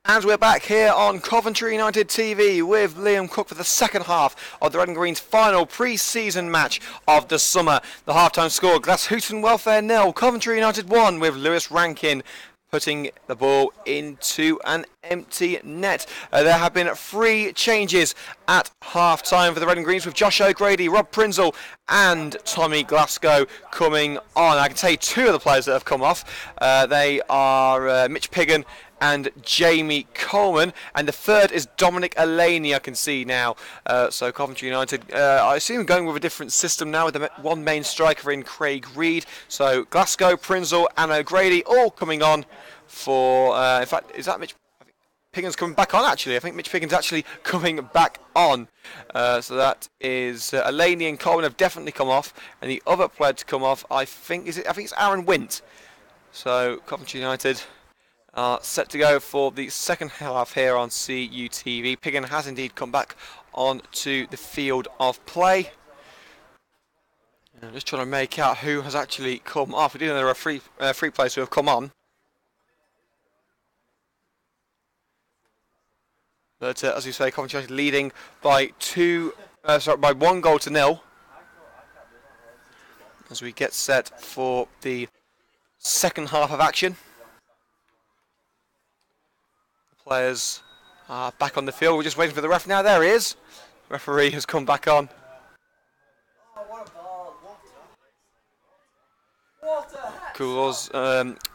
And we're back here on Coventry United TV with Liam Cook for the second half of the Red and Green's final pre-season match of the summer. The half-time score, Glasshoughton Welfare 0, Coventry United 1, with Lewis Rankin putting the ball into an empty net. There have been 3 changes at half-time for the Red and Greens, with Josh O'Grady, Rob Prinzel and Tommy Glasgow coming on. I can tell you 2 of the players that have come off. They are Mitch Piggin and Jamie Coleman, and the third is Dominic Elaney, I can see now. So Coventry United, I assume, going with a different system now, with the one main striker in Craig Reed. So Glasgow, Prinzel and O'Grady all coming on for, in fact, is that Mitch? I think Piggin's coming back on, actually. I think Mitch Piggin's actually coming back on. So that is Elaney and Coleman have definitely come off, and the other player to come off, I think it's Aaron Wint. So Coventry United are set to go for the second half here on CUTV. Piggin has indeed come back onto the field of play. And I'm just trying to make out who has actually come off. We do know there are three players who have come on. But as you say, Coventry United leading by 1 goal to 0. As we get set for the second half of action. Players are back on the field. We're just waiting for the ref now. There he is. The referee has come back on. Cool.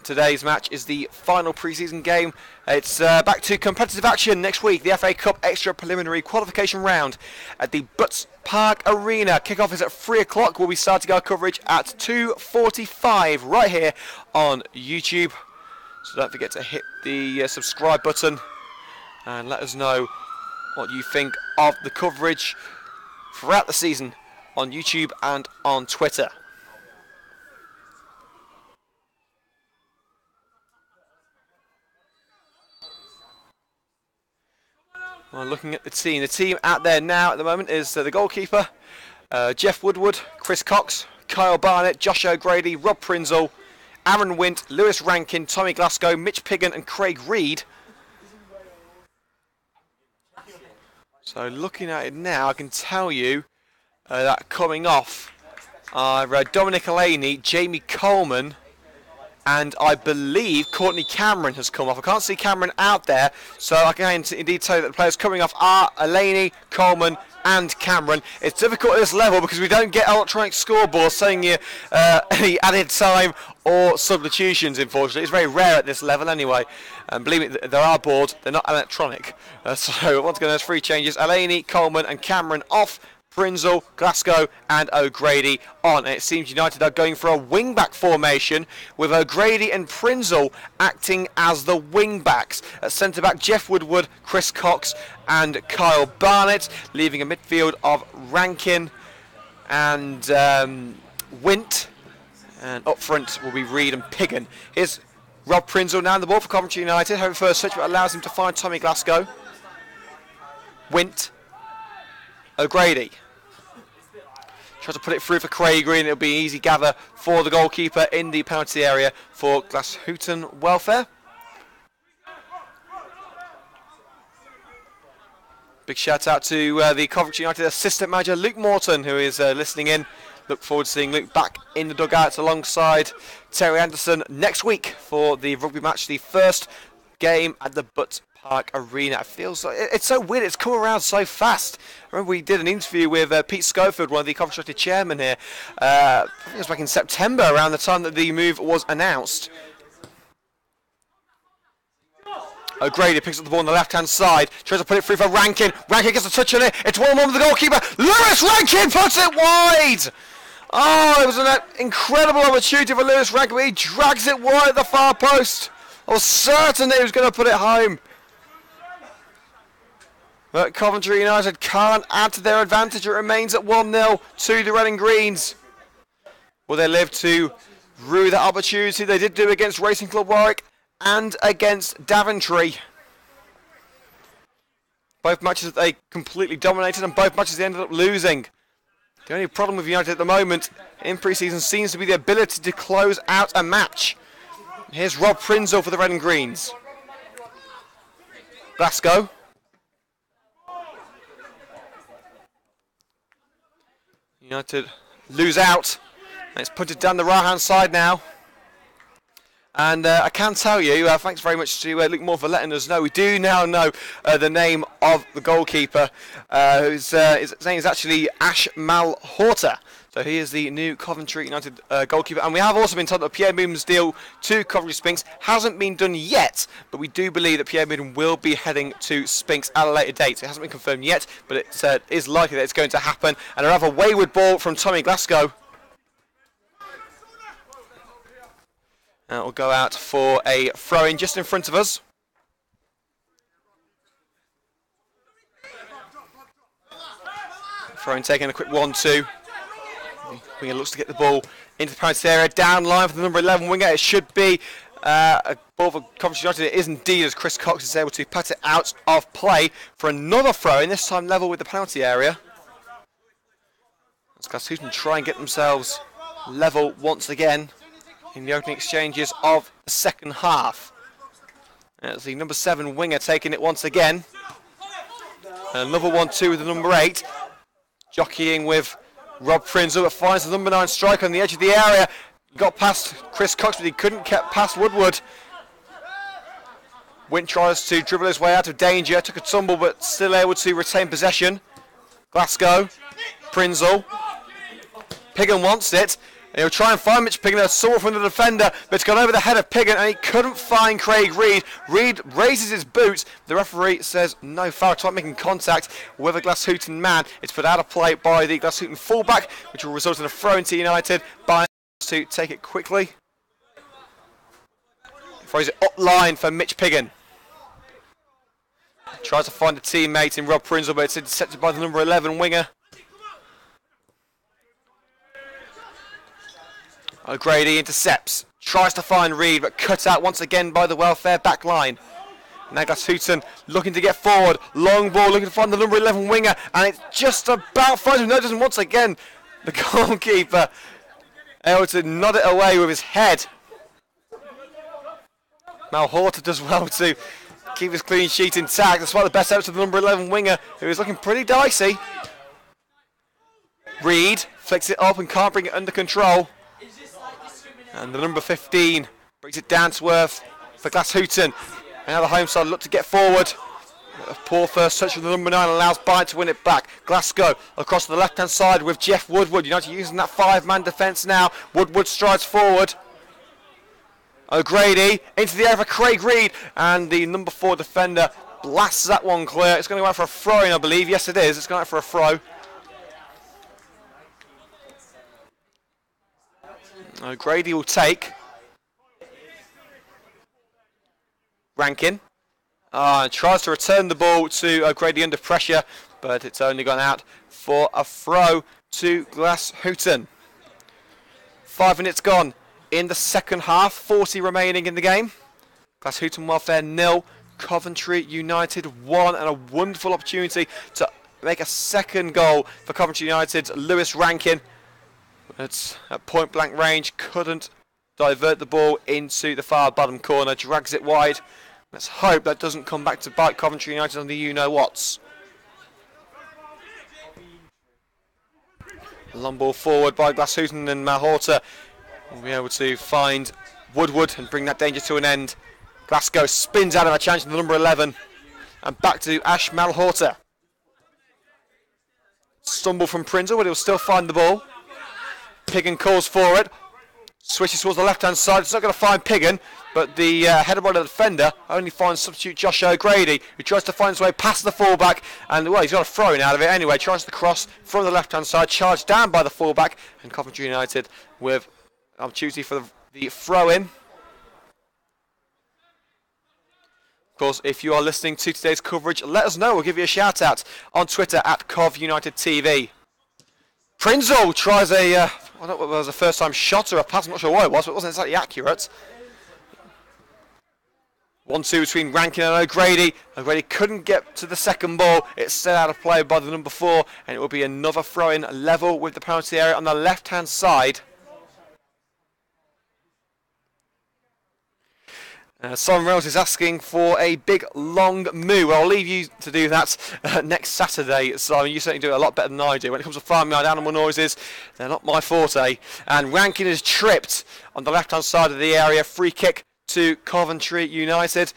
Today's match is the final pre-season game. It's back to competitive action next week. The FA Cup extra preliminary qualification round at the Butts Park Arena. Kick-off is at 3 o'clock. We'll be starting our coverage at 2:45 right here on YouTube. So don't forget to hit the subscribe button and let us know what you think of the coverage throughout the season on YouTube and on Twitter. Well, looking at the team out there now at the moment is the goalkeeper, Jeff Woodward, Chris Cox, Kyle Barnett, Josh O'Grady, Rob Prinzel, Aaron Wint, Lewis Rankin, Tommy Glasgow, Mitch Piggin and Craig Reed. So looking at it now, I can tell you that coming off are Dominic Elaney, Jamie Coleman, and I believe Courtney Cameron has come off. I can't see Cameron out there, so I can indeed tell you that the players coming off are Elaney, Coleman and Cameron. It's difficult at this level because we don't get electronic scoreboards saying you any added time or substitutions, unfortunately. It's very rare at this level anyway. And believe me, there are boards, they're not electronic. So once again, there's 3 changes. Elaney, Coleman and Cameron off. Prinzel, Glasgow and O'Grady on. And it seems United are going for a wing-back formation with O'Grady and Prinzel acting as the wing-backs. At centre-back, Jeff Woodward, Chris Cox and Kyle Barnett, leaving a midfield of Rankin and Wint. And up front will be Reed and Piggin. Here's Rob Prinzel now in the ball for Coventry United. Hoping for a switch, but allows him to find Tommy Glasgow. Wint. O'Grady. Tries to put it through for Craig Green. It'll be an easy gather for the goalkeeper in the penalty area for Glasshoughton Welfare. Big shout out to the Coventry United assistant manager Luke Morton, who is listening in. Look forward to seeing Luke back in the dugouts alongside Terry Anderson next week for the rugby match, the first game at the Butts Park Arena. It feels like it's so weird. It's come around so fast. I remember we did an interview with Pete Schofield, one of the Coventry United chairman here. I think it was back in September, around the time that the move was announced. O'Grady picks up the ball on the left-hand side, tries to put it through for Rankin. Rankin gets a touch on it. It's 1-1 with the goalkeeper. Lewis Rankin puts it wide. Oh, it was an incredible opportunity for Lewis Rankin, but he drags it wide at the far post. I was certain that he was going to put it home. But Coventry United can't add to their advantage. It remains at 1-0 to the Red and Greens. Will they live to rue that opportunity? They did do against Racing Club Warwick and against Daventry. Both matches they completely dominated, and both matches they ended up losing. The only problem with United at the moment in pre-season seems to be the ability to close out a match. Here's Rob Prinzel for the Red and Greens. Glasgow. United lose out. And it's punted down the right-hand side now. And I can tell you, thanks very much to Luke Moore for letting us know, we do now know the name of the goalkeeper, his name is actually Ash Malhotra. So he is the new Coventry United goalkeeper. And we have also been told that Pierre Moon's deal to Coventry Spinks hasn't been done yet, but we do believe that Pierre Moon will be heading to Spinks at a later date. It hasn't been confirmed yet, but it is likely that it's going to happen. And a rather wayward ball from Tommy Glasgow. And it will go out for a throw-in just in front of us. Throw-in taking a quick 1-2. Winger looks to get the ball into the penalty area. Down line for the number 11 winger. It should be a ball for Coventry United. It is indeed, as Chris Cox is able to pat it out of play for another throw-in, this time level with the penalty area. As Glasshoughton try and get themselves level once again in the opening exchanges of the second half. That's the number 7 winger taking it once again. And another 1-2 with the number 8. Jockeying with Rob Prinzel, but finds the number 9 striker on the edge of the area. Got past Chris Cox, but he couldn't get past Woodward. Wint tries to dribble his way out of danger. Took a tumble, but still able to retain possession. Glasgow, Prinzel. Piggin wants it. And he'll try and find Mitch Piggin. There's someone from the defender, but it's gone over the head of Piggin, and he couldn't find Craig Reed. Reed raises his boots. The referee says no foul, trying making contact with a Glasshoughton man. It's put out of play by the Glasshoughton fullback, which will result in a throw into United. By to take it quickly. Throws it up line for Mitch Piggin. Tries to find a teammate in Rob Prinzel, but it's intercepted by the number 11 winger. O'Grady intercepts, tries to find Reed, but cut out once again by the welfare back line. Now Glasshoughton looking to get forward, long ball looking to find the number 11 winger, and it's just about finds him. Notice once again the goalkeeper able to nod it away with his head. Malhotra does well to keep his clean sheet intact. That's why the best out to the number 11 winger, who is looking pretty dicey. Reed flicks it up and can't bring it under control. And the number 15 brings it down to earth for Glasshoughton. And now the home side look to get forward. A poor first touch from the number 9 allows Bryant to win it back. Glasgow across to the left-hand side with Jeff Woodward. United using that 5-man defence now. Woodward strides forward. O'Grady into the air for Craig Reed. And the number 4 defender blasts that one clear. It's going to go out for a throw-in, I believe. Yes, it is. It's going out for a throw. O'Grady will take. Rankin tries to return the ball to O'Grady under pressure, but it's only gone out for a throw to Glasshoughton. 5 minutes gone in the second half, 40 remaining in the game. Glasshoughton Welfare 0, Coventry United 1, and a wonderful opportunity to make a second goal for Coventry United's Lewis Rankin. It's at point blank range, couldn't divert the ball into the far bottom corner, drags it wide. Let's hope that doesn't come back to bite Coventry United on the you-know-whats. Long ball forward by Glasshoughton, and Malhotra will be able to find Woodward and bring that danger to an end. Glasgow spins out of a chance to the number 11 and back to Ash Malhotra. Stumble from Prinzel, but he'll still find the ball. Piggin calls for it, switches towards the left-hand side. It's not going to find Piggin, but the header by the defender only finds substitute Josh O'Grady, who tries to find his way past the fullback, and well, he's got a throw-in out of it anyway. Tries to cross from the left-hand side, charged down by the fullback, and Coventry United with opportunity for the throw-in. Of course, if you are listening to today's coverage, let us know. We'll give you a shout-out on Twitter at CovUnitedTV. Prinzel tries a, I don't know whether it was a first-time shot or a pass, I'm not sure what it was, but it wasn't exactly accurate. 1-2 between Rankin and O'Grady. O'Grady couldn't get to the second ball. It's set out of play by the number 4, and it will be another throw-in level with the penalty area on the left-hand side. Simon Reynolds is asking for a big, long moo. Well, I'll leave you to do that next Saturday, Simon. You certainly do it a lot better than I do. When it comes to farmyard animal noises, they're not my forte. And Rankin is tripped on the left-hand side of the area. Free kick to Coventry United.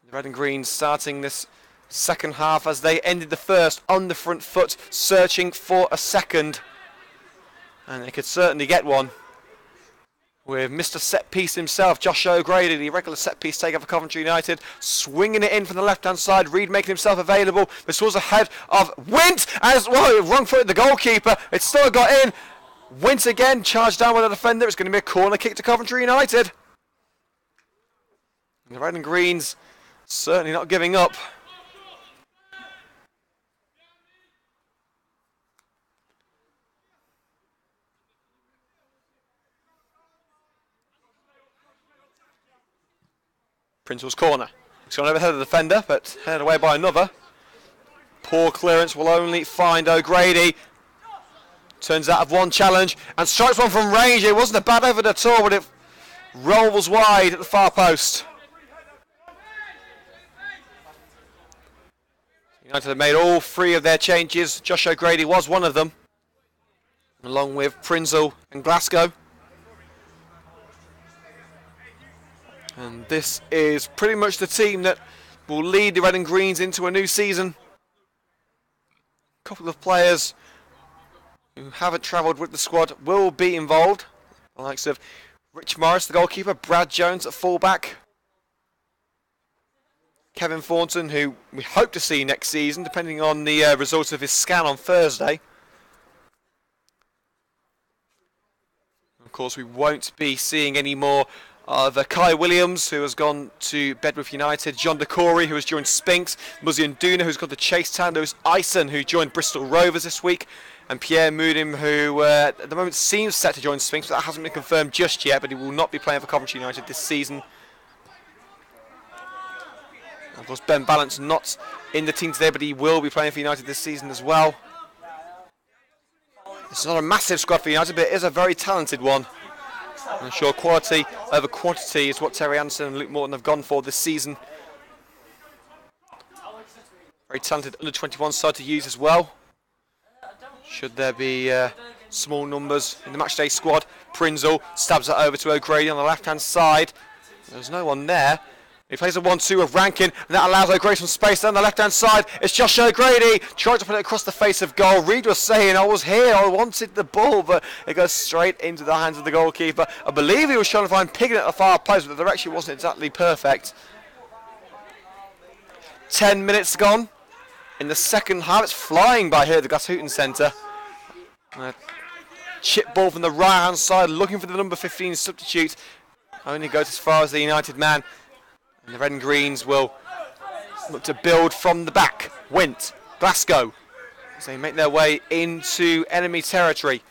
The Red and Green starting this second half as they ended the first on the front foot, searching for a second. And they could certainly get one, with Mr. Set Piece himself, Josh O'Grady, the regular set piece taker for Coventry United, swinging it in from the left-hand side. Reed making himself available. This was ahead of Wint, as well, wrong-footed the goalkeeper. It's still got in. Wint again, charged down with the defender. It's going to be a corner kick to Coventry United. And the Red and Greens certainly not giving up. Prince's corner. It's gone overhead of the defender, but headed away by another. Poor clearance will only find O'Grady. Turns out of one challenge and strikes one from range. It wasn't a bad effort at all, but it rolls wide at the far post. United have made all three of their changes. Josh O'Grady was one of them, along with Prinzel and Glasgow. And this is pretty much the team that will lead the Red and Greens into a new season. A couple of players who haven't travelled with the squad will be involved. The likes of Rich Morris, the goalkeeper, Brad Jones at fullback, Kevin Thornton, who we hope to see next season, depending on the results of his scan on Thursday. Of course, we won't be seeing any more of Kai Williams, who has gone to Bedworth United, John DeCory, who has joined Spinks, Muzian Duna, who's gone to Chase Town, there's Ison, who joined Bristol Rovers this week, and Pierre Moodim, who at the moment seems set to join Spinks, but that hasn't been confirmed just yet, but he will not be playing for Coventry United this season. Of course, Ben Balance not in the team today, but he will be playing for United this season as well. It's not a massive squad for United, but it is a very talented one. I'm sure quality over quantity is what Terry Anderson and Luke Morton have gone for this season. Very talented under-21 side to use as well. Should there be small numbers in the matchday squad. Prinzel stabs it over to O'Grady on the left-hand side. There's no one there. He plays a 1-2 of Rankin, and that allows O'Grady some space down the left-hand side. It's Josh O'Grady, trying to put it across the face of goal. Reed was saying, I was here, I wanted the ball, but it goes straight into the hands of the goalkeeper. I believe he was trying to find Piggin at the far post, but the direction wasn't exactly perfect. 10 minutes gone in the second half. It's flying by here at the Glasshoughton Centre. Chip ball from the right-hand side, looking for the number 15 substitute. Only goes as far as the United man. And the Red and Greens will look to build from the back. Wint, Glasgow, as they make their way into enemy territory.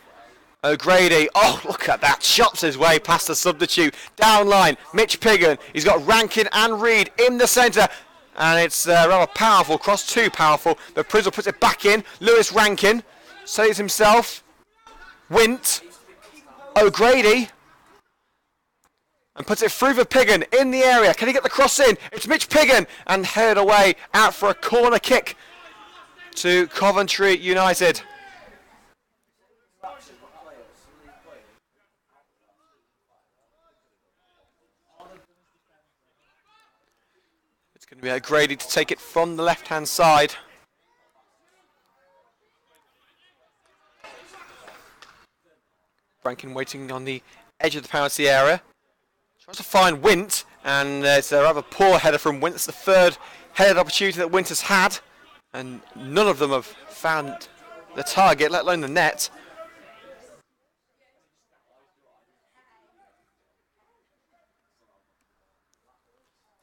O'Grady, oh look at that, chops his way past the substitute. Down line, Mitch Piggin, he's got Rankin and Reed in the centre. And it's rather powerful cross, too powerful. But Prinzel puts it back in. Lewis Rankin saves himself. Wint, O'Grady, and puts it through for Piggin in the area. Can he get the cross in? It's Mitch Piggin, and headed away out for a corner kick to Coventry United. It's going to be O'Grady to take it from the left-hand side. Rankin waiting on the edge of the penalty area. Tries to find Wint, and it's a rather poor header from Wint. It's the third headed opportunity that Wint has had, and none of them have found the target, let alone the net.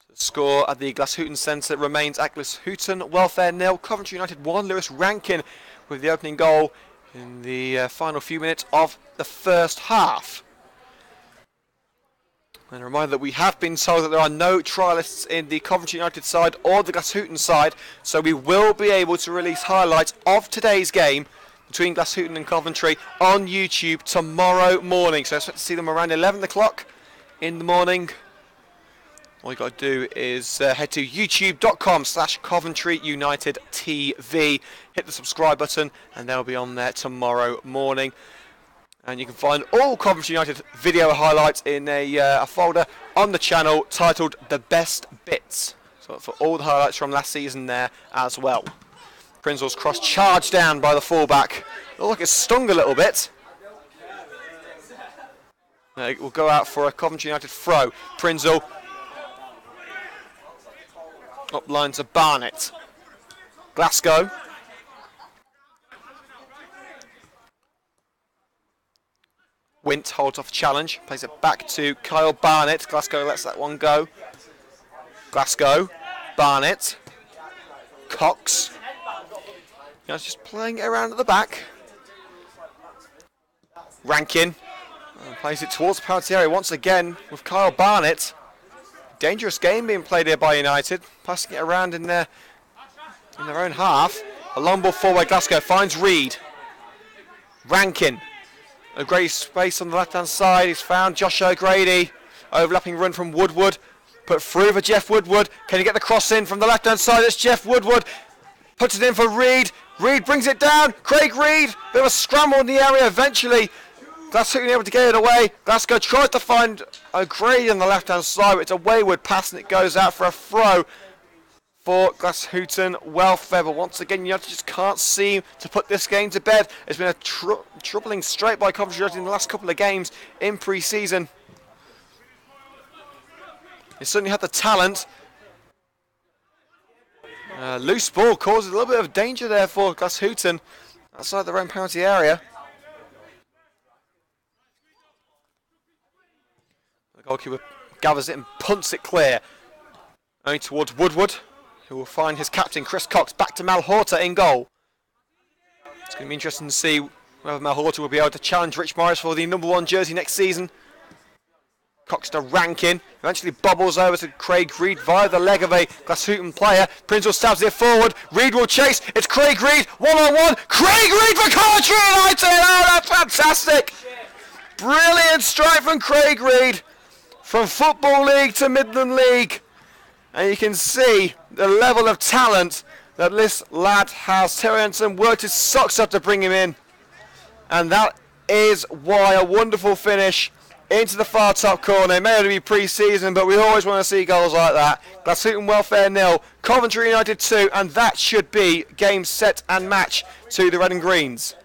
The score at the Glasshoughton Centre remains at Glasshoughton Welfare 0, Coventry United 1. Lewis Rankin with the opening goal in the final few minutes of the first half. And a reminder that we have been told that there are no trialists in the Coventry United side or the Glasshoughton side, so we will be able to release highlights of today's game between Glasshoughton and Coventry on YouTube tomorrow morning. So I expect to see them around 11 o'clock in the morning. All you got to do is head to youtube.com/Coventry United TV. Hit the subscribe button and they'll be on there tomorrow morning. And you can find all Coventry United video highlights in a folder on the channel titled The Best Bits. So for all the highlights from last season there as well. Prinzel's cross charged down by the fullback. Looked like it stung a little bit. It will go out for a Coventry United throw. Prinzel up lines of Barnett. Glasgow. Wint holds off a challenge, plays it back to Kyle Barnett. Glasgow lets that one go. Glasgow, Barnett, Cox. He's just playing it around at the back. Rankin plays it towards the penalty area once again with Kyle Barnett. Dangerous game being played here by United, passing it around in their own half. A long ball forward, Glasgow finds Reed. Rankin, a great space on the left-hand side. He's found Josh O'Grady. Overlapping run from Woodward, put through for Jeff Woodward. Can he get the cross in from the left-hand side? It's Jeff Woodward. Puts it in for Reed. Reed brings it down. Craig Reed, bit of a scramble in the area eventually. Glasgow able to get it away. Glasgow tried to find O'Grady on the left-hand side, but it's a wayward pass and it goes out for a throw for Glasshoughton Welfare. But once again, United just can't seem to put this game to bed. It's been a troubling straight by Coventry United in the last couple of games in pre-season. They certainly had the talent. Loose ball causes a little bit of danger there for Glasshoughton outside their own penalty area. The goalkeeper gathers it and punts it clear. Only towards Woodward, who will find his captain Chris Cox back to Malhorta in goal. It's going to be interesting to see whether Malhorta will be able to challenge Rich Morris for the #1 jersey next season. Cox to Rankin, eventually bobbles over to Craig Reed via the leg of a Glasshoughton player. Prinzel stabs it forward, Reed will chase, it's Craig Reed, one-on-one, Craig Reed for Coventry United! Oh, that's fantastic! Brilliant strike from Craig Reed, from Football League to Midland League. And you can see the level of talent that this lad has. Terry Henson worked his socks up to bring him in. And that is why a wonderful finish into the far top corner. It may only be pre-season, but we always want to see goals like that. Glasshoughton Welfare 0, Coventry United 2, and that should be game, set and match to the Red and Greens.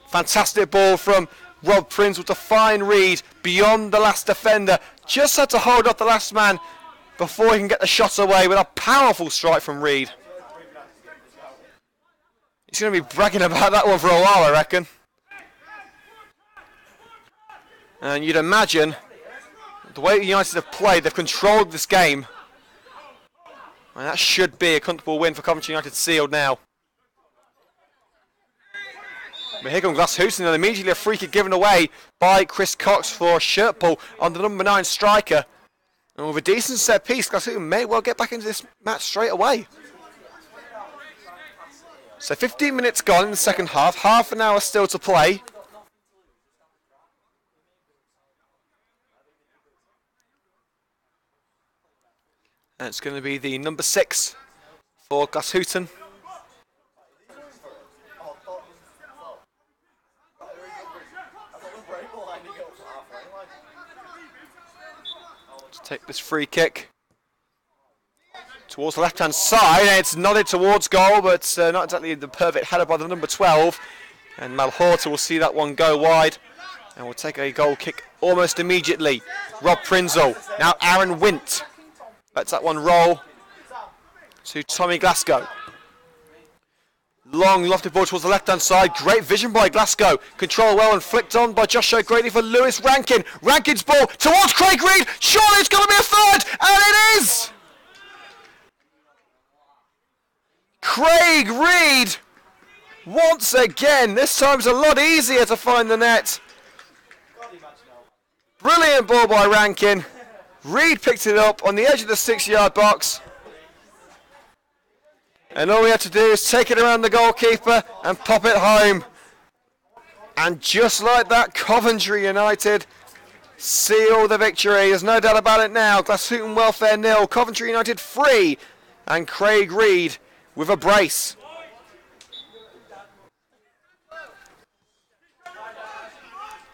Fantastic ball from Rob Prinzel to find Reed beyond the last defender. Just had to hold up the last man before he can get the shot away with a powerful strike from Reed. He's going to be bragging about that one for a while, I reckon. And you'd imagine the way United have played, they've controlled this game. And that should be a comfortable win for Coventry United sealed now. But here comes Glasshoughton, and immediately a free kick given away by Chris Cox for a shirt pull on the #9 striker. And with a decent set piece, Glasshoughton may well get back into this match straight away. So 15 minutes gone in the second half, half an hour still to play. And it's going to be the #6 for Glasshoughton. To take this free kick towards the left-hand side, and it's nodded towards goal, but not exactly the perfect header by the #12. And Malhorta will see that one go wide, and will take a goal kick almost immediately. Rob Prinzel, now Aaron Wint. Lets that one roll to Tommy Glasgow. Long lofted ball towards the left-hand side. Great vision by Glasgow. Control well and flicked on by Josh O'Grady for Lewis Rankin. Rankin's ball towards Craig Reed. Surely it's going to be a third, and it is! Craig Reed, once again, this time's a lot easier to find the net. Brilliant ball by Rankin. Reed picked it up on the edge of the 6-yard box. And all we had to do is take it around the goalkeeper and pop it home. And just like that, Coventry United seal the victory. There's no doubt about it now. Glasshoughton Welfare 0, Coventry United 3. And Craig Reed with a brace.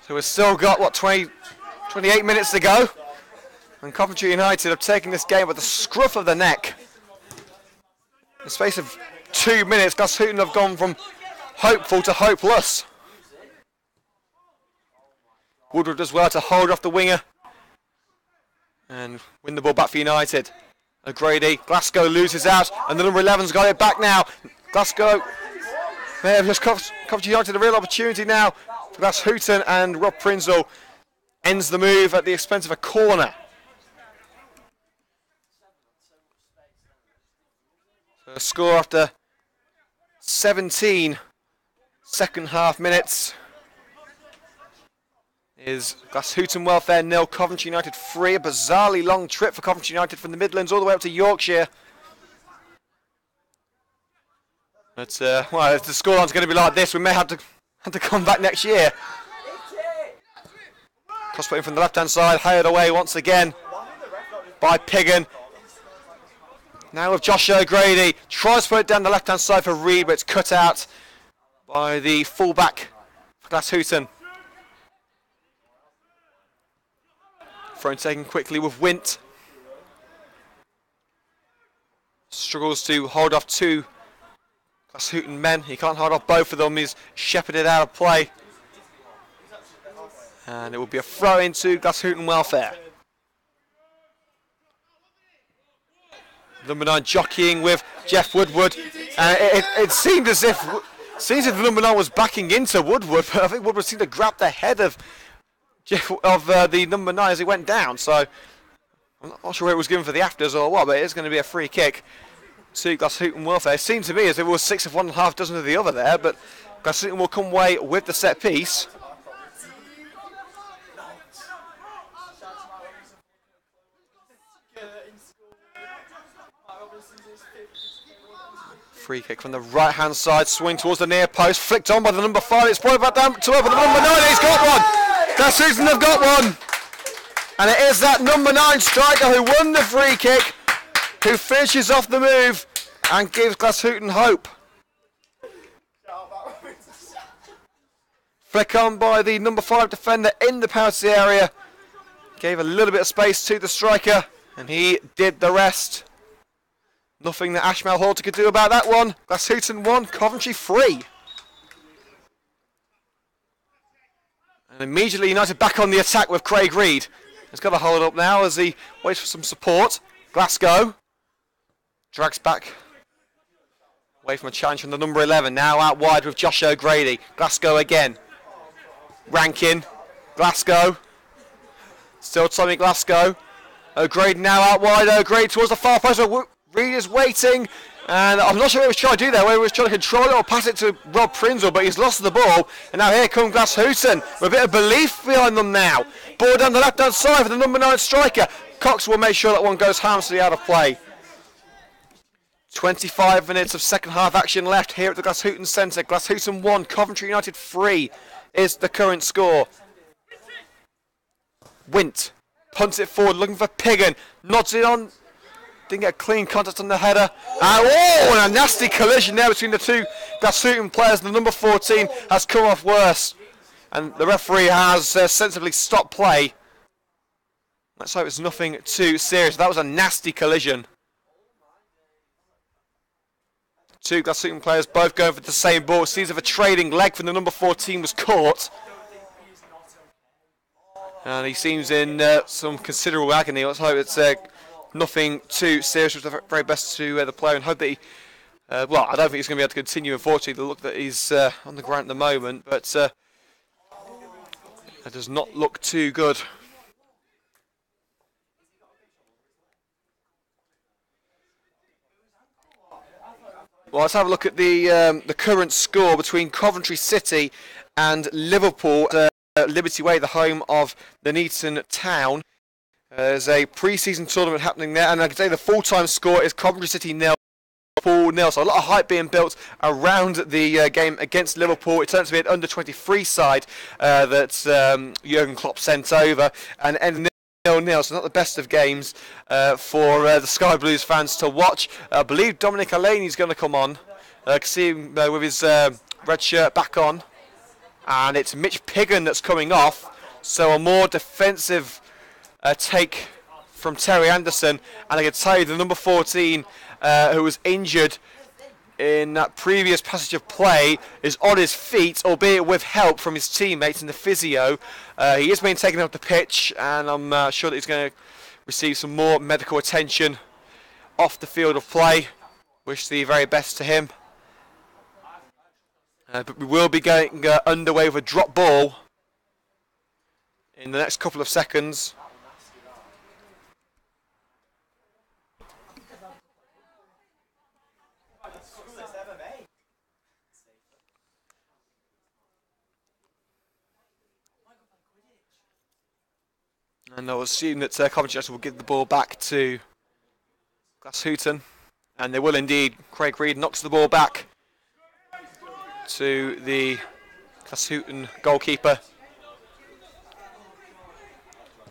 So we've still got, what, 28 minutes to go. And Coventry United have taken this game with the scruff of the neck. In the space of 2 minutes, Glasshoughton have gone from hopeful to hopeless. Woodward does well to hold off the winger and win the ball back for United. O'Grady, Glasgow loses out, and the number 11's got it back now. Glasgow may have just Coventry United a real opportunity now for Glasshoughton, and Rob Prinzel ends the move at the expense of a corner. So a score after 17 second half minutes is Glasshoughton Welfare 0, Coventry United 3. A bizarrely long trip for Coventry United from the Midlands all the way up to Yorkshire. But well, if the scoreline's going to be like this, we may have to come back next year. Cross putting from the left-hand side, hired away once again by Piggin. Now with Josh O'Grady, tries to put it down the left-hand side for Reed, but it's cut out by the full-back for Glasshoughton. Thrown taken quickly with Wint. Struggles to hold off two Glasshoughton men. He can't hold off both of them. He's shepherded out of play. And it will be a throw into Glasshoughton Welfare. Number 9 jockeying with Jeff Woodward. It seemed as if the number 9 was backing into Woodward, but I think Woodward seemed to grab the head of the number 9 as he went down. So I'm not sure where it was given for the afters or what, but it is going to be a free kick to Glasshoughton Welfare. It seemed to me as if it was 6 of one and half dozen of the other there, but Glasshoughton will come away with the set piece. Free kick from the right hand side, swing towards the near post, flicked on by the number 5. It's brought back down to over the number 9. He's got one. Glasshoughton have got one. And it is that number 9 striker who won the free kick, who finishes off the move and gives Glasshoughton hope. Flick on by the number 5 defender in the penalty area. Gave a little bit of space to the striker, and he did the rest. Nothing that Ashmel Halter could do about that one. Glasshoughton 1, Coventry 3. And immediately United back on the attack with Craig Reed. He's got to hold up now as he waits for some support. Glasgow drags back away from a challenge from the number 11. Now out wide with Josh O'Grady. Glasgow again. Rankin. Glasgow. Still Tommy Glasgow. O'Grady now out wide. O'Grady towards the far post. Reed is waiting, and I'm not sure what he was trying to do there, whether he was trying to control it or pass it to Rob Prinzel, but he's lost the ball, and now here come Glasshoughton with a bit of belief behind them now. Ball down the left-hand side for the number 9 striker. Cox will make sure that one goes harmlessly out of play. 25 minutes of second half action left here at the Glasshoughton Centre. Glasshoughton 1, Coventry United 3 is the current score. Wint punts it forward, looking for Piggin, nods it on. Didn't get a clean contact on the header. And a nasty collision there between the two Glasshoughton players. The number 14 has come off worse. And the referee has sensibly stopped play. Let's hope it's nothing too serious. That was a nasty collision. Two Glasshoughton players both going for the same ball. It seems as if a trailing leg from the number 14 was caught. And he seems in some considerable agony. Let's hope it's nothing too serious, which is the very best to the player, and hope that he, well, I don't think he's going to be able to continue, unfortunately, the look that he's on the ground at the moment, but that does not look too good. Well, let's have a look at the current score between Coventry City and Liverpool. Liberty Way, the home of Nuneaton Town. There's a pre-season tournament happening there, and I can say the full-time score is Coventry City 0, Liverpool 0. So a lot of hype being built around the game against Liverpool. It turns to be an under-23 side that Jurgen Klopp sent over, and ended 0-0, so not the best of games for the Sky Blues fans to watch. I believe Dominic Allaney is going to come on. I can see him with his red shirt back on. And it's Mitch Piggin that's coming off. So a more defensive take from Terry Anderson. And I can tell you the number 14 who was injured in that previous passage of play is on his feet, albeit with help from his teammates and the physio. He is being taken off the pitch, and I'm sure that he's going to receive some more medical attention off the field of play. Wish the very best to him. But we will be going underway with a drop ball in the next couple of seconds. And I'll assume that Coventry will give the ball back to Glasshoughton. And they will indeed. Craig Reed knocks the ball back to the Glasshoughton goalkeeper.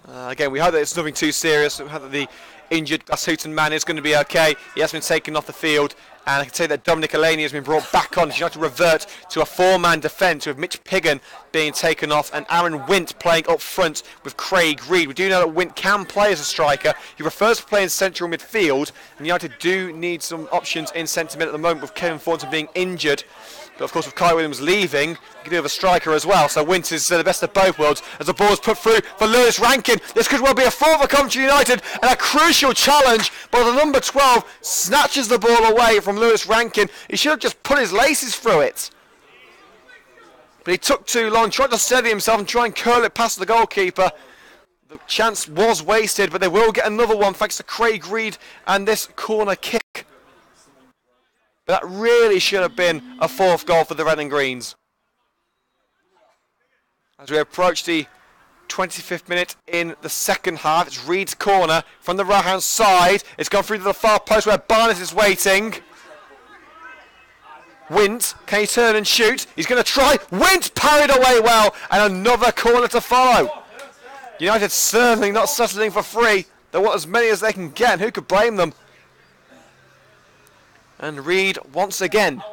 Again, we hope that it's nothing too serious. We hope that the injured Glasshoughton man is going to be okay. He has been taken off the field. And I can say that Dominic Allaney has been brought back on. He's going to revert to a four-man defence with Mitch Piggin being taken off and Aaron Wint playing up front with Craig Reed. We do know that Wint can play as a striker. He prefers to play in central midfield. And United do need some options in centre mid at the moment with Kevin Thornton being injured. But of course with Kai Williams leaving, we can do have a striker as well. So Wint is the best of both worlds as the ball is put through for Lewis Rankin. This could well be a four for Coventry United, and a crucial challenge, but the number 12 snatches the ball away from Lewis Rankin. He should have just put his laces through it. But he took too long, tried to steady himself and try and curl it past the goalkeeper. The chance was wasted, but they will get another one thanks to Craig Reed and this corner kick. That really should have been a fourth goal for the Red and Greens. As we approach the 25th minute in the second half, it's Reed's corner from the right hand side. It's gone through to the far post where Barnett is waiting. Wint, can he turn and shoot? He's going to try. Wint parried away well, and another corner to follow. United certainly not settling for free. They want as many as they can get, and who could blame them? And Reed, once again,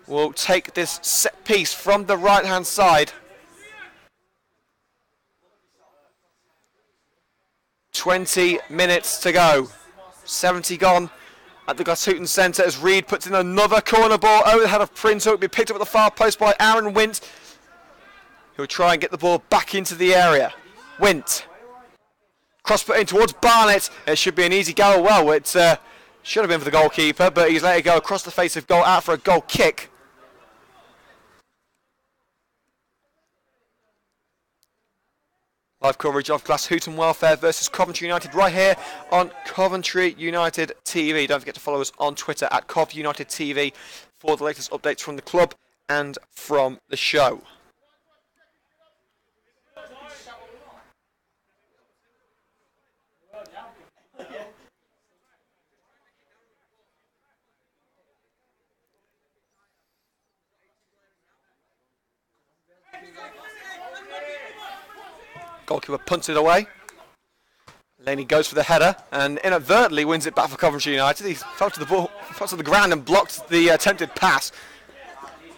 will take this set piece from the right-hand side. 20 minutes to go. 70 gone at the Glasshoughton centre as Reed puts in another corner ball over the head of Prince. It will be picked up at the far post by Aaron Wint. He'll try and get the ball back into the area. Wint. Cross put in towards Barnett. It should be an easy goal. Well, it should have been for the goalkeeper, but he's let it go across the face of goal, out for a goal kick. Live coverage of Glasshoughton Welfare versus Coventry United right here on Coventry United TV. Don't forget to follow us on Twitter at Cov United TV for the latest updates from the club and from the show. Goalkeeper punts it away. Laney goes for the header and inadvertently wins it back for Coventry United. He fell to the ground and blocked the attempted pass.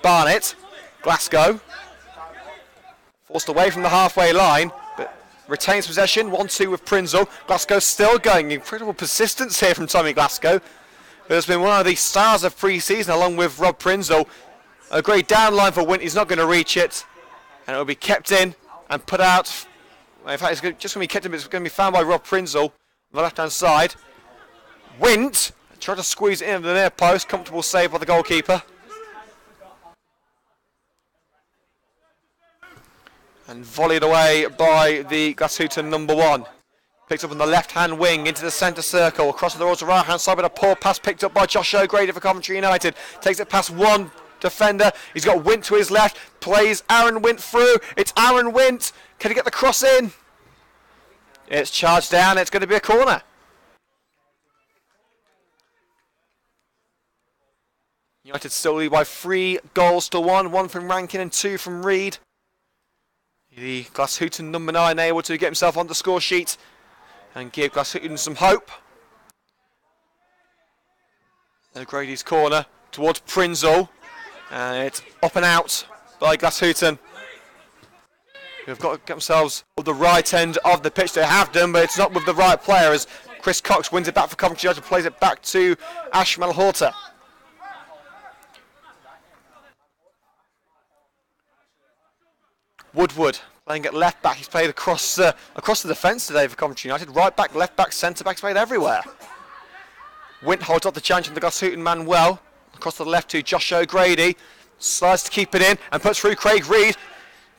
Barnett, Glasgow, forced away from the halfway line, but retains possession. 1-2 with Prinzel. Glasgow still going. Incredible persistence here from Tommy Glasgow, who has been one of the stars of pre-season along with Rob Prinzel. A great down line for Wint. He's not going to reach it, and it will be kept in and put out. In fact, it's just going to be kept in, but it's going to be found by Rob Prinzel on the left-hand side. Wint tried to squeeze it in the near post. Comfortable save by the goalkeeper. And volleyed away by the Glasshoughton number 1. Picked up on the left-hand wing into the centre circle. Across the right-hand side with a poor pass picked up by Josh O'Grady for Coventry United. Takes it past one defender. He's got Wint to his left. Plays Aaron Wint through. It's Aaron Wint. Can he get the cross in? It's charged down. It's going to be a corner. United still lead by 3 goals to 1. 1 from Rankin and 2 from Reed. The Glasshoughton number 9 able to get himself on the score sheet and give Glasshoughton some hope. Grady's corner towards Prinzel. And it's up and out by Glasshoughton. They've got to get themselves on the right end of the pitch. They have done, but it's not with the right player as Chris Cox wins it back for Coventry United, plays it back to Ash Malhorta. Woodward playing at left back. He's played across the defence today for Coventry United. Right back, left back, centre back. He's played everywhere. Wint holds up the challenge from the Glasshoughton man well. Across to the left to Josh O'Grady. Slides to keep it in and puts through Craig Reed.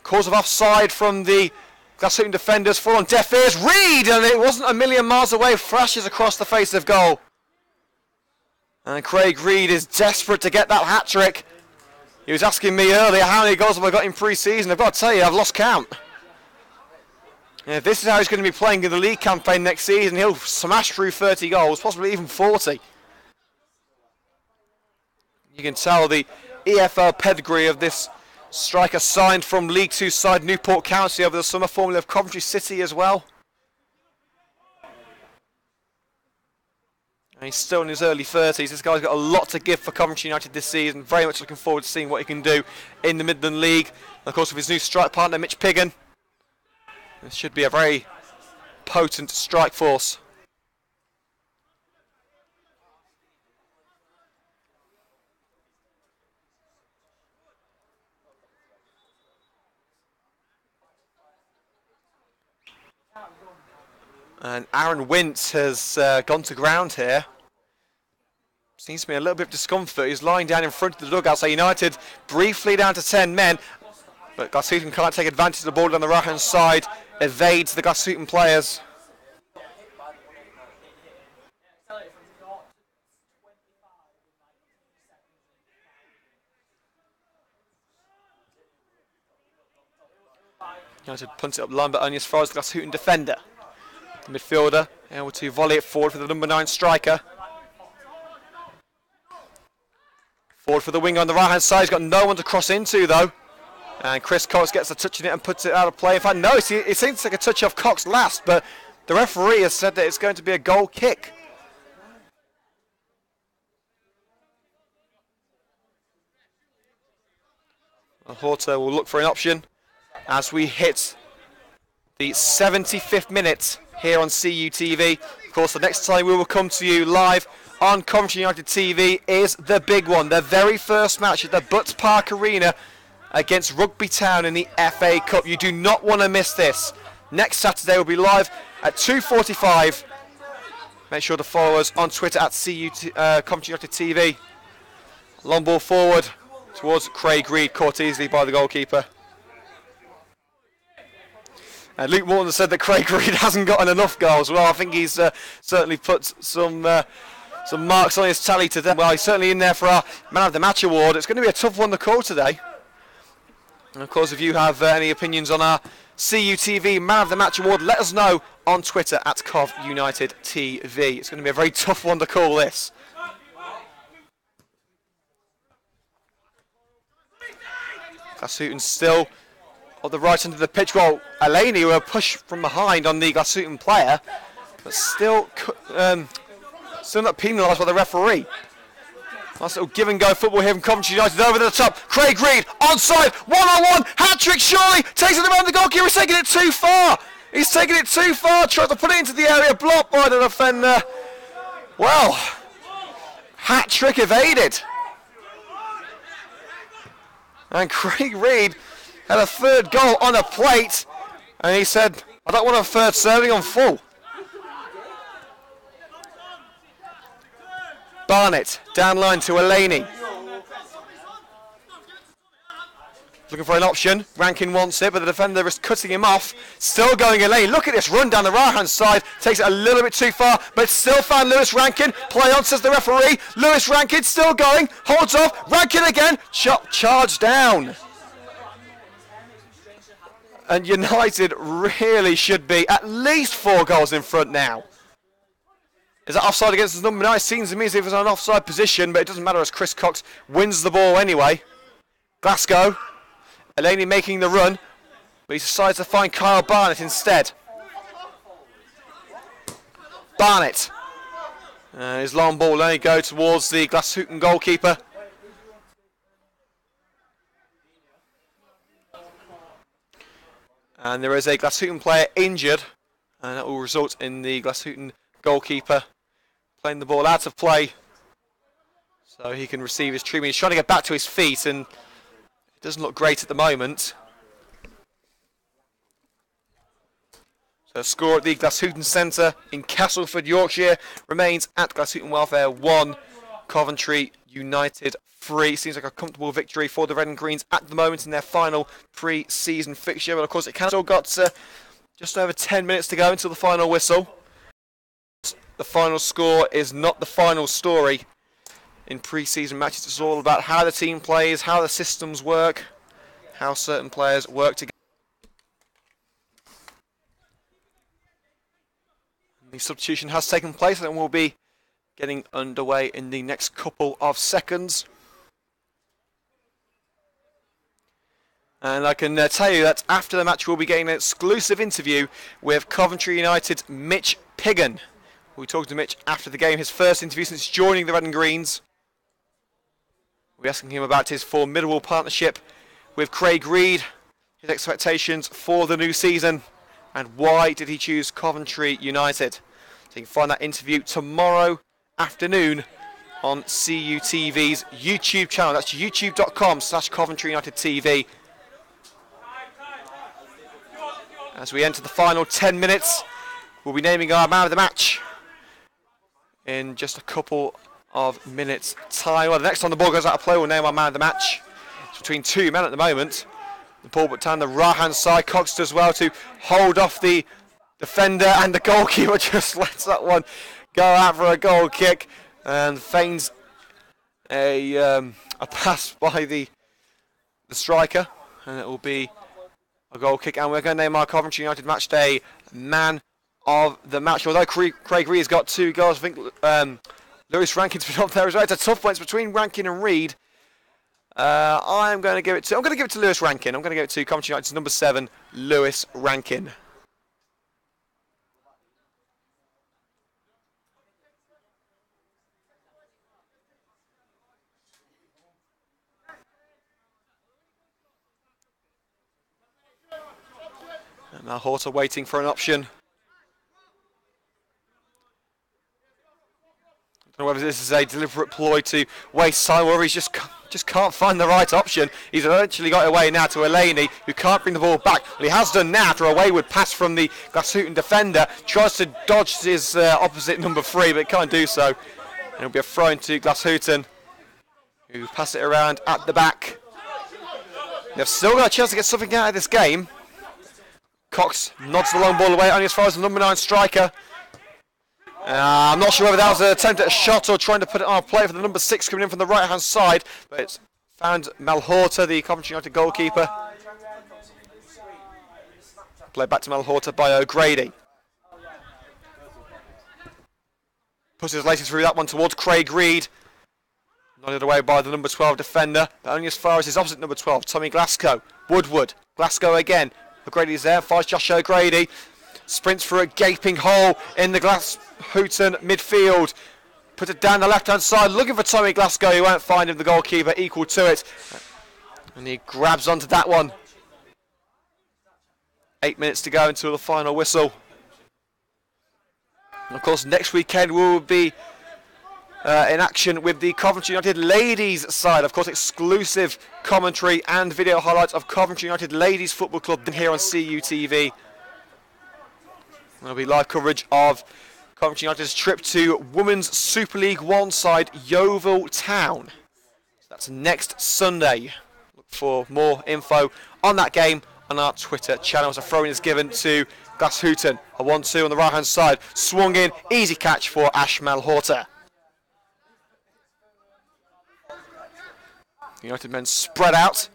Cause of offside from the Glasshoughton defenders. Fall on deaf ears. Reed! And it wasn't a million miles away. Flashes across the face of goal. And Craig Reed is desperate to get that hat-trick. He was asking me earlier how many goals have I got in pre-season. I've got to tell you, I've lost count. Yeah, if this is how he's going to be playing in the league campaign next season, he'll smash through 30 goals, possibly even 40. You can tell the EFL pedigree of this striker, signed from League 2 side Newport County over the summer, formerly of Coventry City as well. And he's still in his early 30s. This guy's got a lot to give for Coventry United this season. Very much looking forward to seeing what he can do in the Midland League. And of course with his new strike partner, Mitch Piggin. This should be a very potent strike force. And Aaron Wint has gone to ground here. Seems to be a little bit of discomfort. He's lying down in front of the dugout. So United briefly down to 10 men. But Glasshoughton can't take advantage of the ball on the right-hand side. Evades the Glasshoughton players. United punts it up line, but only as far as the Glasshoughton defender. The midfielder able to volley it forward for the number 9 striker. Forward for the winger on the right hand side. He's got no one to cross into though. And Chris Cox gets a touch in it and puts it out of play. In fact, no, it seems to take a touch off Cox last, but the referee has said that it's going to be a goal kick. Horta will look for an option as we hit the 75th minute here on CUTV. Of course, the next time we will come to you live on Coventry United TV is the big one, the very first match at the Butts Park Arena against Rugby Town in the FA Cup. You do not want to miss this. Next Saturday will be live at 2:45. Make sure to follow us on Twitter at Coventry United TV. Long ball forward towards Craig Reed, caught easily by the goalkeeper. And Luke Morton said that Craig Reed hasn't gotten enough goals. Well, I think he's certainly put some marks on his tally today. Well, he's certainly in there for our Man of the Match award. It's going to be a tough one to call today. And of course, if you have any opinions on our CUTV Man of the Match award, let us know on Twitter at Cov United TV. It's going to be a very tough one to call this. Glasshoughton still on the right end of the pitch. Well, Elaney were pushed from behind on the Glasshoughton player, but still not penalised by the referee. Nice little give and go football here from Coventry United over the top. Craig Reed onside, 1-on-1, hat-trick surely, takes it around the goalkeeper. He's taking it too far. He's taking it too far, tries to put it into the area, blocked by the defender. Well, hat-trick evaded. And Craig Reed had a third goal on a plate, and he said, I don't want a third serving on full. Barnett, down line to Elaney. Looking for an option. Rankin wants it, but the defender is cutting him off. Still going Elaney. Look at this run down the right-hand side. Takes it a little bit too far, but still found Lewis Rankin. Play on, says the referee. Lewis Rankin still going. Holds off. Rankin again. Charge down. And United really should be at least 4 goals in front now. Is that offside against his number 9? Seems to me as if it's an offside position, but it doesn't matter as Chris Cox wins the ball anyway. Glasgow. Elaney making the run, but he decides to find Kyle Barnett instead. Barnett. His long ball will only go towards the Glasshoughton goalkeeper. And there is a Glasshoughton player injured, and that will result in the Glasshoughton goalkeeper playing the ball out of play so he can receive his treatment. He's trying to get back to his feet, and it doesn't look great at the moment. So the score at the Glasshoughton Centre in Castleford, Yorkshire remains at Glasshoughton Welfare 1, Coventry United 3. Seems like a comfortable victory for the Red and Greens at the moment in their final pre-season fixture. But of course, it can still got just over 10 minutes to go until the final whistle. The final score is not the final story in pre-season matches. It's all about how the team plays, how the systems work, how certain players work together. The substitution has taken place and will be getting underway in the next couple of seconds. And I can tell you that after the match we'll be getting an exclusive interview with Coventry United's Mitch Piggin. We talked to Mitch after the game, his first interview since joining the Red and Greens. We're asking him about his formidable partnership with Craig Reed, his expectations for the new season, and why did he choose Coventry United. So you can find that interview tomorrow afternoon on CUTV's YouTube channel. That's youtube.com/Coventry United TV. As we enter the final 10 minutes, we'll be naming our man of the match in just a couple of minutes' time. Well, the next time the ball goes out of play, we'll name our man of the match. It's between two men at the moment. The ball but down the right-hand side. Cox does well to hold off the defender, and the goalkeeper just lets that one go out for a goal kick and feigns a pass by the striker, and it will be a goal kick. And we're going to name our Coventry United match day man of the match. Although Craig Reed has got 2 goals, I think Lewis Rankin's been up there as well. It's a tough one. It's between Rankin and Reed. I'm going to give it to Lewis Rankin. I'm going to give it to Coventry United's number 7, Lewis Rankin. And now Horta waiting for an option. I don't know whether this is a deliberate ploy to waste time, or he's just can't find the right option. He's eventually got away now to Elaney, who can't bring the ball back. Well, he has done now after a wayward pass from the Glasshoughton defender. Tries to dodge his opposite number 3, but can't do so. And it'll be a throw into Glasshoughton, who pass it around at the back. They've still got a chance to get something out of this game. Cox nods the long ball away, only as far as the number 9 striker. I'm not sure whether that was an attempt at a shot or trying to put it on a play for the number 6 coming in from the right hand side, but it's found Malhorta, the Coventry United goalkeeper. Played back to Malhorta by O'Grady. Puts his laces through that one towards Craig Reed. Nodded away by the number 12 defender, but only as far as his opposite number 12, Tommy Glasgow. Woodward. Glasgow again. O'Grady's there, finds Josh O'Grady. Sprints for a gaping hole in the Glasshoughton midfield. Put it down the left-hand side, looking for Tommy Glasgow. He won't find him, the goalkeeper equal to it. And he grabs onto that one. 8 minutes to go until the final whistle. And of course, next weekend we will be in action with the Coventry United ladies side. Of course, exclusive commentary and video highlights of Coventry United Ladies Football Club here on CUTV. There'll be live coverage of Coventry United's trip to Women's Super League 1 side Yeovil Town. So that's next Sunday. Look for more info on that game on our Twitter channel. As a throw-in is given to Glasshoughton. A 1-2 on the right-hand side. Swung in. Easy catch for Ash Malhorta. United men spread out.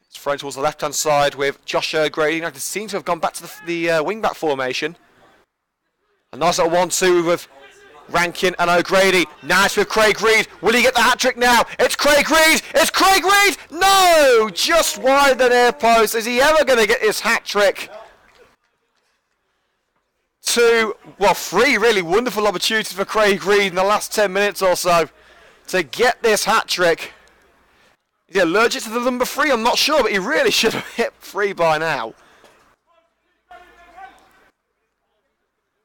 It's thrown towards the left-hand side with Josh O'Grady. United seem to have gone back to the wing-back formation. A nice little 1-2 with Rankin and O'Grady. Nice with Craig Reed. Will he get the hat-trick now? It's Craig Reed! It's Craig Reed! No! Just wide the near post. Is he ever going to get his hat-trick? Three really wonderful opportunities for Craig Reed in the last 10 minutes or so to get this hat-trick. Is he allergic to the number 3? I'm not sure, but he really should have hit 3 by now.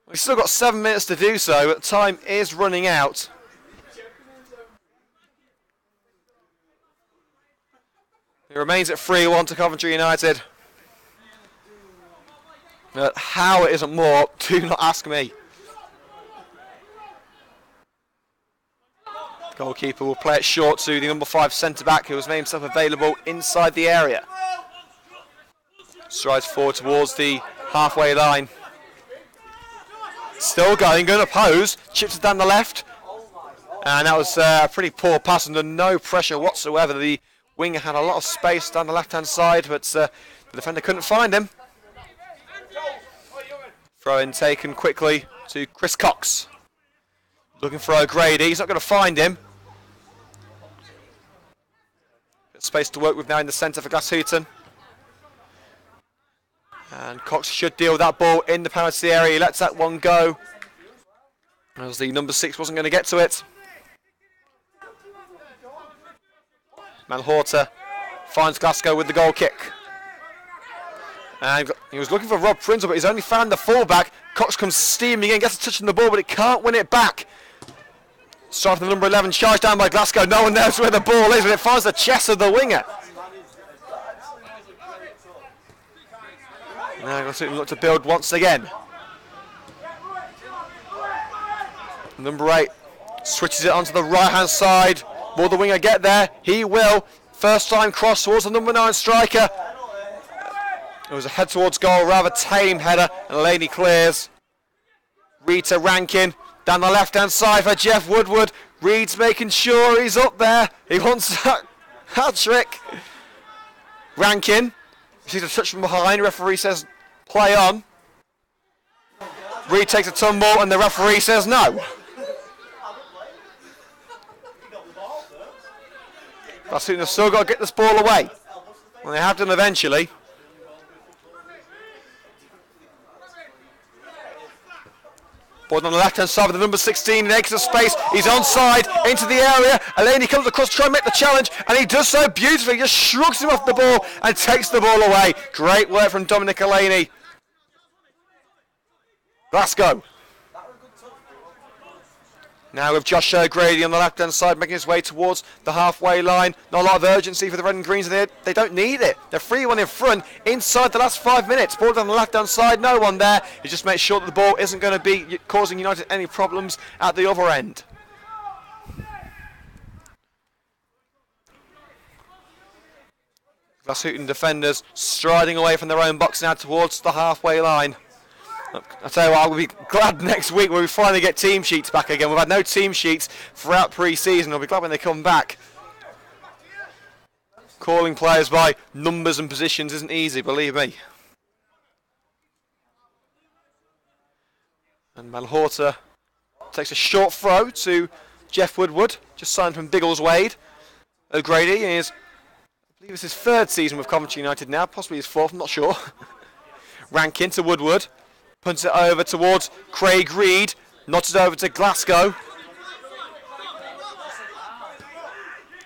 We've still got 7 minutes to do so, but time is running out. It remains at 3-1 to Coventry United. But how it isn't more, do not ask me. Goalkeeper will play it short to the number 5 centre-back who has made himself available inside the area. Strides forward towards the halfway line. Still going to pose, chips it down the left. And that was a pretty poor pass under no pressure whatsoever. The winger had a lot of space down the left-hand side, but the defender couldn't find him. Throw in taken quickly to Chris Cox. Looking for O'Grady, he's not going to find him. Got space to work with now in the centre for Glasshoughton. And Cox should deal with that ball in the penalty area. He lets that one go, as the number 6 wasn't going to get to it. Malhorta finds Glasgow with the goal kick. And he was looking for Rob Prinzel, but he's only found the fullback. Cox comes steaming in, gets a touch on the ball, but it can't win it back. Start the number 11, charged down by Glasgow. No one knows where the ball is, but it finds the chest of the winger. Now Glasgow look to build once again. Number 8 switches it onto the right-hand side. Will the winger get there? He will. First time cross towards the number 9 striker. It was a head towards goal, rather tame header, and Laney clears. Reed to Rankin, down the left-hand side for Jeff Woodward. Reed's making sure he's up there. He wants that hat-trick. Rankin sees a touch from behind. Referee says play on. Reed takes a tumble, and the referee says no. Glasshoughton have still got to get this ball away. And they have done eventually. Ball on the left-hand side with the number 16 in extra space. He's onside into the area. Elaney comes across to try and make the challenge, and he does so beautifully. He just shrugs him off the ball and takes the ball away. Great work from Dominic Elaney. Glasgow. Now with Josh O'Grady on the left-hand side, making his way towards the halfway line. Not a lot of urgency for the Red and Greens. They don't need it. They're 3-1 in front inside the last 5 minutes. Ball on the left-hand side, no one there. He just makes sure that the ball isn't going to be causing United any problems at the other end. Glasshoughton defenders striding away from their own box now towards the halfway line. I tell you what, I'll be glad next week when we finally get team sheets back again. We've had no team sheets throughout pre-season. I'll be glad when they come back. Calling players by numbers and positions isn't easy, believe me. And Malhorta takes a short throw to Jeff Woodward, just signed from Biggleswade. O'Grady is, I believe it's his 3rd season with Coventry United now, possibly his 4th, I'm not sure. Rankin to Woodward. Punts it over towards Craig Reed. Nods it over to Glasgow.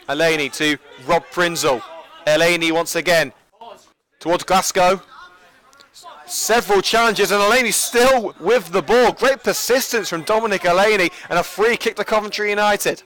Elaney to Rob Prinzel. Elaney once again towards Glasgow. Several challenges, and Elaney still with the ball. Great persistence from Dominic Elaney, and a free kick to Coventry United.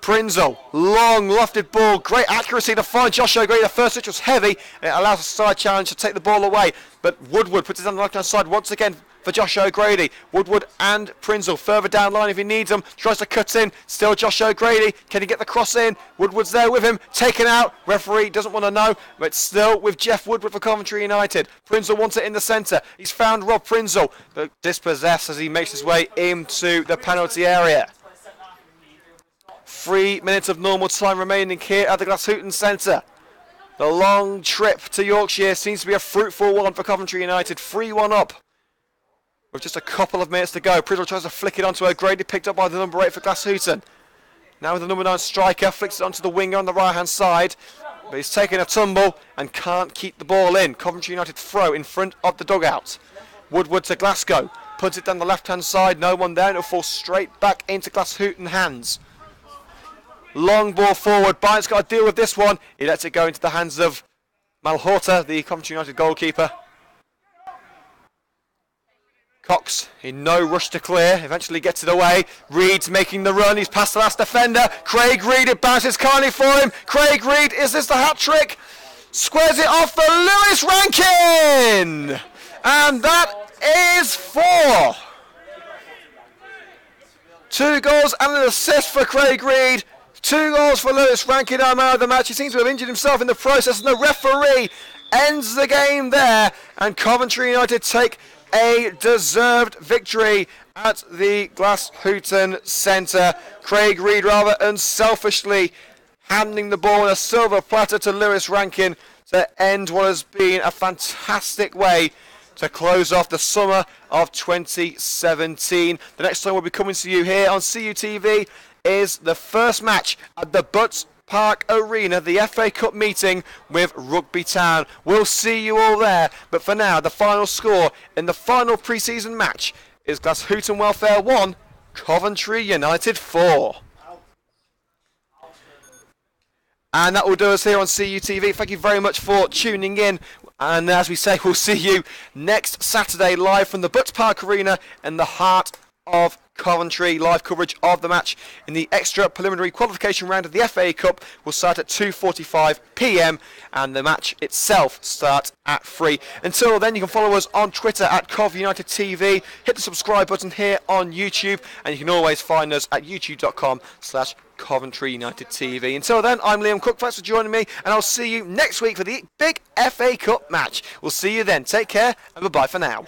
Prinzel, long lofted ball, great accuracy to find Josh O'Grady. The first switch was heavy, and it allows a side challenge to take the ball away. But Woodward puts it on the left-hand side once again for Josh O'Grady. Woodward and Prinzel further down line if he needs them. Tries to cut in, still Josh O'Grady. Can he get the cross in? Woodward's there with him, taken out. Referee doesn't want to know, but still with Jeff Woodward for Coventry United. Prinzel wants it in the centre. He's found Rob Prinzel, but dispossessed as he makes his way into the penalty area. 3 minutes of normal time remaining here at the Glasshoughton Centre. The long trip to Yorkshire seems to be a fruitful one for Coventry United. 3-1 up with just a couple of minutes to go. Priddle tries to flick it onto O'Grady, picked up by the number 8 for Glasshoughton. Now with the number 9 striker, flicks it onto the winger on the right-hand side. But he's taking a tumble and can't keep the ball in. Coventry United throw in front of the dugout. Woodward to Glasgow. Puts it down the left-hand side. No one there. It'll fall straight back into Glasshoughton hands. Long ball forward. Bryant's got to deal with this one. He lets it go into the hands of Malhorta, the Coventry United goalkeeper. Cox in no rush to clear, eventually gets it away. Reed's making the run, he's past the last defender. Craig Reed, it bounces kindly for him. Craig Reed, is this the hat trick? Squares it off for Lewis Rankin! And that is 4. 2 goals and an assist for Craig Reed. 2 goals for Lewis Rankin, our man of the match. He seems to have injured himself in the process, and the referee ends the game there. And Coventry United take a deserved victory at the Glasshoughton Centre. Craig Reed rather unselfishly handing the ball on a silver platter to Lewis Rankin to end what has been a fantastic way to close off the summer of 2017. The next time we'll be coming to you here on CUTV is the first match at the Butts Park Arena, the FA Cup meeting with Rugby Town. We'll see you all there, but for now the final score in the final pre-season match is Glasshoughton Welfare 1, Coventry United 4. And that will do us here on CUTV. Thank you very much for tuning in, and as we say, we'll see you next Saturday live from the Butts Park Arena in the heart of Coventry. Live coverage of the match in the extra preliminary qualification round of the FA Cup will start at 2:45 p.m. and the match itself starts at 3. Until then, you can follow us on Twitter at CovUnitedTV. Hit the subscribe button here on YouTube, and you can always find us at youtube.com/Coventry United TV. Until then, I'm Liam Cook. Thanks for joining me, and I'll see you next week for the big FA Cup match. We'll see you then. Take care, and bye-bye for now.